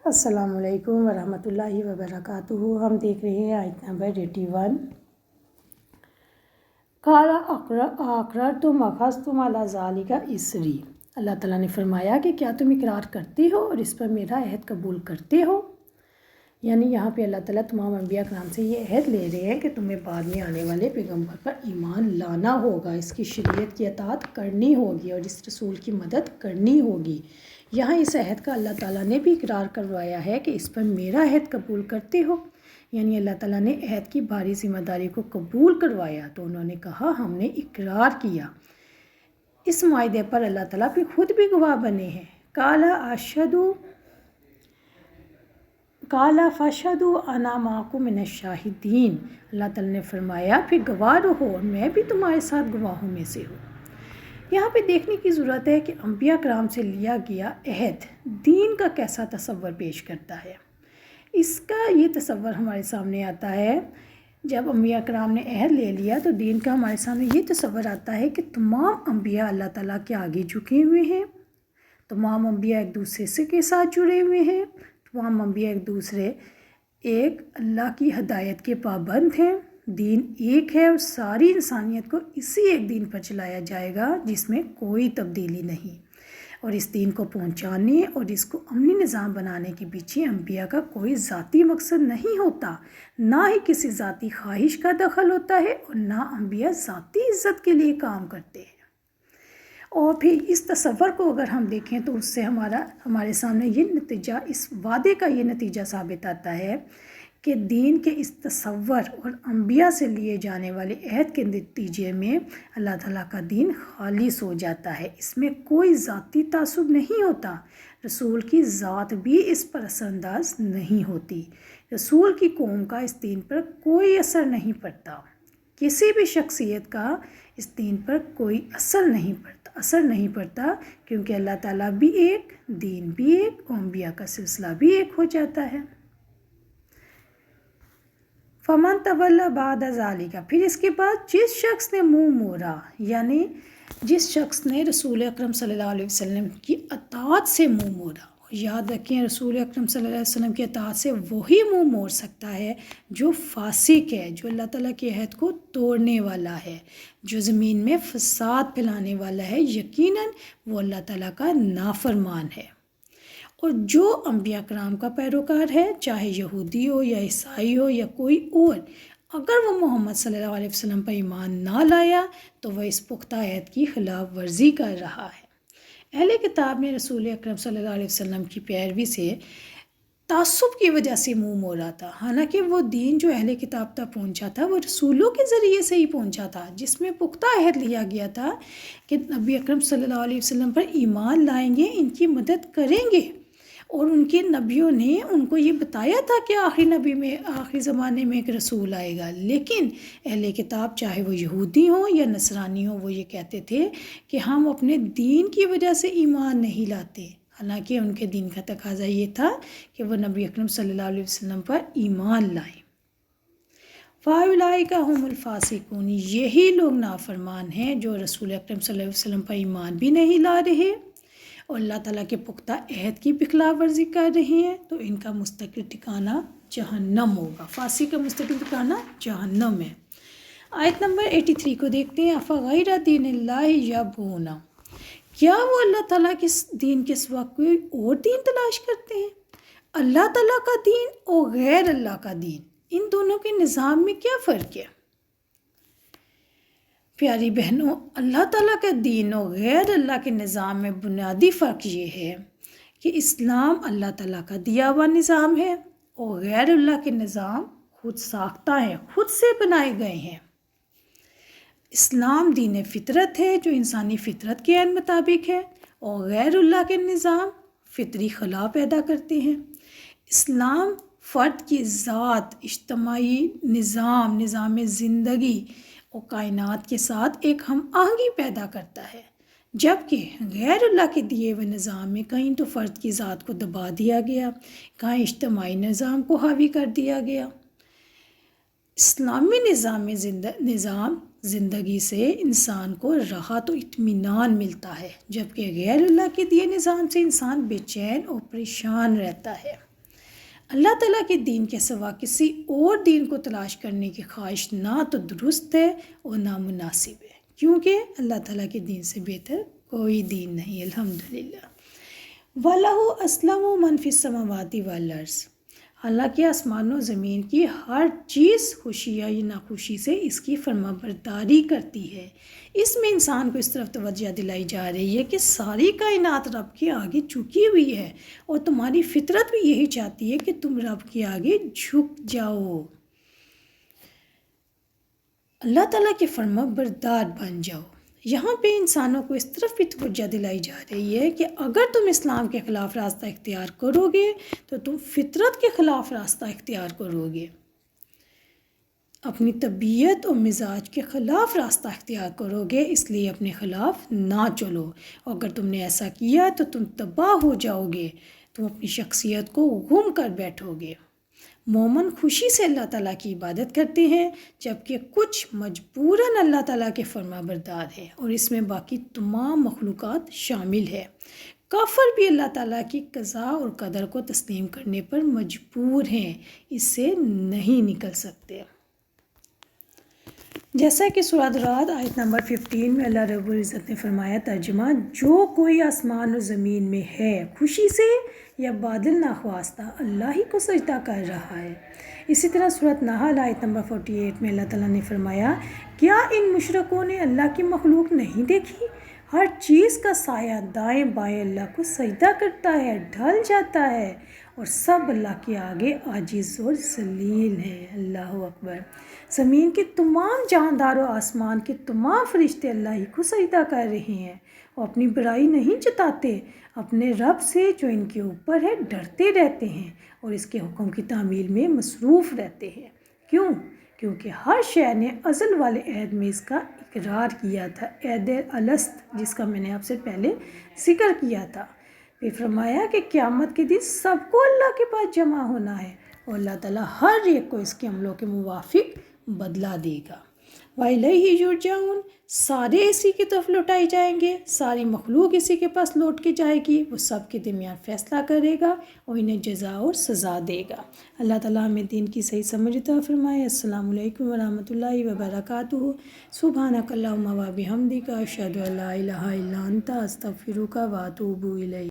السلام علیکم ورحمۃ اللہ وبرکاتہ۔ ہم دیکھ رہے ہیں آیت نمبر 81۔ قال اقررتم واخذتم علی ذلک اصری۔ اللہ تعالیٰ نے فرمایا کہ کیا تم اقرار کرتے ہو اور اس پر میرا عہد قبول کرتے ہو؟ یعنی یہاں پہ اللہ تعالیٰ تمام انبیاء کرام سے یہ عہد لے رہے ہیں کہ تمہیں بعد میں آنے والے پیغمبر پر ایمان لانا ہوگا، اس کی شریعت کی اطاعت کرنی ہوگی اور اس رسول کی مدد کرنی ہوگی۔ یہاں اس عہد کا اللہ تعالیٰ نے بھی اقرار کروایا ہے کہ اس پر میرا عہد قبول کرتے ہو، یعنی اللہ تعالیٰ نے عہد کی بھاری ذمہ داری کو قبول کروایا تو انہوں نے کہا ہم نے اقرار کیا۔ اس معاہدے پر اللہ تعالیٰ بھی خود بھی گواہ بنے ہیں۔ قال فاشهدوا انا معكم من الشاہدین۔ اللہ تعالیٰ نے فرمایا پھر گواہ رہو اور میں بھی تمہارے ساتھ گواہوں میں سے ہوں۔ یہاں پہ دیکھنے کی ضرورت ہے کہ انبیاء کرام سے لیا گیا عہد دین کا کیسا تصور پیش کرتا ہے۔ اس کا یہ تصور ہمارے سامنے آتا ہے جب انبیاء کرام نے عہد لے لیا تو دین کا ہمارے سامنے یہ تصور آتا ہے کہ تمام انبیاء اللہ تعالیٰ کے آگے جھکے ہوئے ہیں، تمام انبیاء ایک دوسرے کے ساتھ جڑے ہوئے ہیں، تمام انبیاء ایک اللہ کی ہدایت کے پابند ہیں، دین ایک ہے اور ساری انسانیت کو اسی ایک دین پر چلایا جائے گا جس میں کوئی تبدیلی نہیں، اور اس دین کو پہنچانے اور اس کو امنی نظام بنانے کے پیچھے انبیاء کا کوئی ذاتی مقصد نہیں ہوتا، نہ ہی کسی ذاتی خواہش کا دخل ہوتا ہے اور نہ انبیاء ذاتی عزت کے لیے کام کرتے ہیں۔ اور پھر اس تصور کو اگر ہم دیکھیں تو اس سے ہمارے سامنے یہ نتیجہ، اس وعدے کا یہ نتیجہ ثابت آتا ہے کہ دین کے اس تصور اور انبیاء سے لیے جانے والے عہد کے نتیجے میں اللہ تعالیٰ کا دین خالص ہو جاتا ہے، اس میں کوئی ذاتی تعصب نہیں ہوتا، رسول کی ذات بھی اس پر اثر انداز نہیں ہوتی، رسول کی قوم کا اس دین پر کوئی اثر نہیں پڑتا، کسی بھی شخصیت کا اس دین پر کوئی اثر نہیں پڑتا کیونکہ اللہ تعالیٰ بھی ایک، دین بھی ایک، انبیاء کا سلسلہ بھی ایک ہو جاتا ہے۔ فمن تولی بعد ذالک، پھر اس کے بعد جس شخص نے منہ موڑا، یعنی جس شخص نے رسول اکرم صلی اللہ علیہ وسلم کی اطاعت سے منہ موڑا، یاد رکھیں رسول اکرم صلی اللہ علیہ وسلم کی اطاعت سے وہی منہ موڑ سکتا ہے جو فاسق ہے، جو اللہ تعالیٰ کے عہد کو توڑنے والا ہے، جو زمین میں فساد پھیلانے والا ہے، یقیناً وہ اللہ تعالیٰ کا نافرمان ہے۔ اور جو انبیاء کرام کا پیروکار ہے، چاہے یہودی ہو یا عیسائی ہو یا کوئی اور، اگر وہ محمد صلی اللہ علیہ وسلم پر ایمان نہ لایا تو وہ اس پختہ عہد کی خلاف ورزی کر رہا ہے۔ اہل کتاب نے رسول اکرم صلی اللہ علیہ وسلم کی پیروی سے تعصب کی وجہ سے منہ موڑا تھا، حالانکہ وہ دین جو اہل کتاب تک پہنچا تھا وہ رسولوں کے ذریعے سے ہی پہنچا تھا، جس میں پختہ عہد لیا گیا تھا کہ نبی اکرم صلی اللہ علیہ وسلم پر ایمان لائیں گے، ان کی مدد کریں گے، اور ان کے نبیوں نے ان کو یہ بتایا تھا کہ آخری زمانے میں ایک رسول آئے گا، لیکن اہل کتاب چاہے وہ یہودی ہوں یا نصرانی ہوں وہ یہ کہتے تھے کہ ہم اپنے دین کی وجہ سے ایمان نہیں لاتے، حالانکہ ان کے دین کا تقاضا یہ تھا کہ وہ نبی اکرم صلی اللہ علیہ وسلم پر ایمان لائیں۔ فَأُولَٰئِکَ هُمُ الْفَاسِقُونَ، یہی لوگ نافرمان ہیں جو رسول اکرم صلی اللہ علیہ وسلم پر ایمان بھی نہیں لا رہے اور اللہ تعالیٰ کے پختہ عہد کی بھی خلاف ورزی کر رہے ہیں، تو ان کا مستقل ٹھکانہ جہنم ہوگا، فاسق کا مستقل ٹھکانہ جہنم ہے۔ آیت نمبر 83 کو دیکھتے ہیں۔ أَفَغَيْرَ دِینِ اللَّهِ يَبْغُونَ، کیا وہ اللہ تعالیٰ کے دین کے سوا کوئی اور دین تلاش کرتے ہیں؟ اللہ تعالیٰ کا دین اور غیر اللہ کا دین، ان دونوں کے نظام میں کیا فرق ہے؟ پیاری بہنوں، اللہ تعالیٰ کا دین اور غیر اللہ کے نظام میں بنیادی فرق یہ ہے کہ اسلام اللہ تعالیٰ کا دیا ہوا نظام ہے اور غیر اللہ کے نظام خود ساختہ ہیں، خود سے بنائے گئے ہیں۔ اسلام دین فطرت ہے جو انسانی فطرت کے عین مطابق ہے، اور غیر اللہ کے نظام فطری خلا پیدا کرتے ہیں۔ اسلام فرد کی ذات، اجتماعی نظام زندگی اور کائنات کے ساتھ ایک ہم آہنگی پیدا کرتا ہے، جبکہ غیر اللہ کے دیے ہوئے نظام میں کہیں تو فرد کی ذات کو دبا دیا گیا، کہیں اجتماعی نظام کو حاوی کر دیا گیا۔ اسلامی نظام زندگی سے انسان کو راحت و اطمینان ملتا ہے، جبکہ غیر اللہ کے دیے نظام سے انسان بے چین اور پریشان رہتا ہے۔ اللہ تعالیٰ کے دین کے سوا کسی اور دین کو تلاش کرنے کی خواہش نہ تو درست ہے اور نہ مناسب ہے، کیونکہ اللہ تعالیٰ کے دین سے بہتر کوئی دین نہیں، الحمدللہ۔ وَلَهُ أَسْلَمُ مَنْ فِي السَّمَاوَاتِ وَالْأَرْضِ، حالانکہ آسمان و زمین کی ہر چیز خوشی یا ناخوشی سے اس کی فرما برداری کرتی ہے۔ اس میں انسان کو اس طرف توجہ دلائی جا رہی ہے کہ ساری کائنات رب کے آگے جھکی ہوئی ہے، اور تمہاری فطرت بھی یہی چاہتی ہے کہ تم رب کے آگے جھک جاؤ، اللہ تعالیٰ کے فرما بردار بن جاؤ۔ یہاں پہ انسانوں کو اس طرف بھی توجہ دلائی جا رہی ہے کہ اگر تم اسلام کے خلاف راستہ اختیار کرو گے تو تم فطرت کے خلاف راستہ اختیار کرو گے، اپنی طبیعت اور مزاج کے خلاف راستہ اختیار کرو گے، اس لیے اپنے خلاف نہ چلو۔ اگر تم نے ایسا کیا تو تم تباہ ہو جاؤ گے، تم اپنی شخصیت کو گم کر بیٹھو گے۔ مومن خوشی سے اللہ تعالیٰ کی عبادت کرتے ہیں، جبکہ کچھ مجبوراً اللہ تعالیٰ کے فرما بردار ہیں، اور اس میں باقی تمام مخلوقات شامل ہے۔ کافر بھی اللہ تعالیٰ کی قضاء اور قدر کو تسلیم کرنے پر مجبور ہیں، اس سے نہیں نکل سکتے۔ جیسا کہ سورۃ رعد آیت نمبر 15 میں اللہ رب العزت نے فرمایا، ترجمہ: جو کوئی آسمان و زمین میں ہے خوشی سے یا بادل ناخواستہ اللہ ہی کو سجدہ کر رہا ہے۔ اسی طرح سورۃ نحل آیت نمبر 48 میں اللہ تعالیٰ نے فرمایا، کیا ان مشرکوں نے اللہ کی مخلوق نہیں دیکھی؟ ہر چیز کا سایہ دائیں بائیں اللہ کو سجدہ کرتا ہے، ڈھل جاتا ہے، اور سب اللہ کے آگے عاجز اور ذلیل ہے۔ اللہ اکبر۔ زمین کے تمام جاندار و آسمان کے تمام فرشتے اللہ ہی کو سجدہ کر رہے ہیں، وہ اپنی برائی نہیں جتاتے، اپنے رب سے جو ان کے اوپر ہے ڈرتے رہتے ہیں، اور اس کے حکم کی تعمیل میں مصروف رہتے ہیں۔ کیوں؟ کیونکہ ہر شے نے ازل والے عہد میں اس کا اقرار کیا تھا، عہد الست، جس کا میں نے آپ سے پہلے ذکر کیا تھا۔ پھر فرمایا کہ قیامت کے دن سب کو اللہ کے پاس جمع ہونا ہے، اور اللہ تعالیٰ ہر ایک کو اس کے عملوں کے موافق بدلہ دے گا۔ وَإِلَيْهِ يُرْجَعُونَ، سارے اسی کی طرف لوٹائے جائیں گے، ساری مخلوق اسی کے پاس لوٹ کے جائے گی، وہ سب کے درمیان فیصلہ کرے گا اور انہیں جزا اور سزا دے گا۔ اللہ تعالیٰ ہمیں دین کی صحیح سمجھ عطا فرمائے۔ السلام علیکم ورحمۃ اللہ وبرکاتہ۔ سبحانک اللہم و بحمدک، اشہد ان لا الہ الا انت، استغفرک و اتوب الیک۔